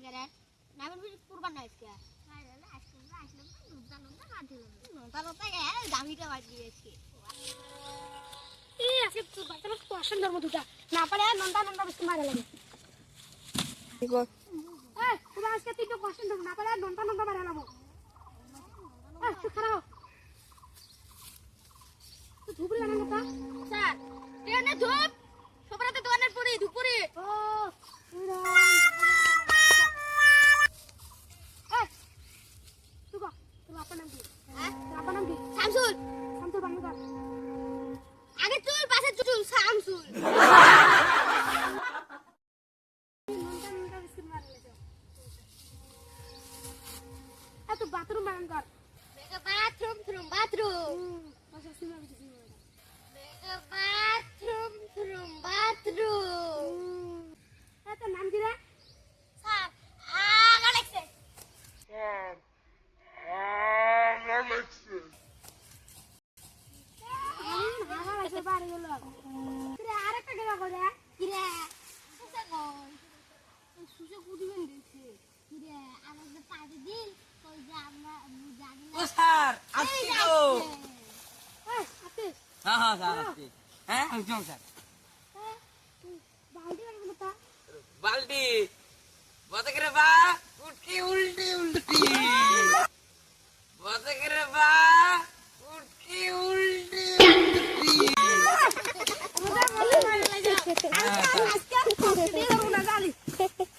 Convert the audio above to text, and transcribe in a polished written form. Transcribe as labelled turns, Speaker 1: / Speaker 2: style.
Speaker 1: কেরে নামের বিড়ি কুরবান না আজকে আসলাম নুনতা মাটি নুনতা গে দামিটা বাদ দিয়েছি এই আজকে তো বাচ্চারা কোশ্চেন ধর্ম দুটা না পারে নুনতা বেশি মারা লাগে
Speaker 2: ঠিক আছে
Speaker 1: এই তুমি আজকে তিনটা কোশ্চেন ধর্ম না পারে নুনতা মারা লাগবো তুই খারাপ তুই ধুবড়ি জানা না স্যার ট্রেনে ধুপ সবরাতে দোকানের পরে দুপুরে ও আগে চুল পাশে চুল শামসুল এত বাথরুম বানান কর বাথরুম বাথরুম এত নাম কি রে স্যার অ্যালেক্সিস বাড়ি গেল আরেকটা গেলা করে কিরে সুসে কুদিবেন দেখছি কিরে আমাদের পার্টি দিন কই যে আমরা জানি
Speaker 3: ও স্যার আসছি তো
Speaker 1: আপনি
Speaker 3: হ্যাঁ হ্যাঁ স্যার আসছি হ্যাঁ একদম স্যার
Speaker 1: বালতি বানাবো তা
Speaker 3: বালতি বতে করে বা উঠকি উল্টি উল্টি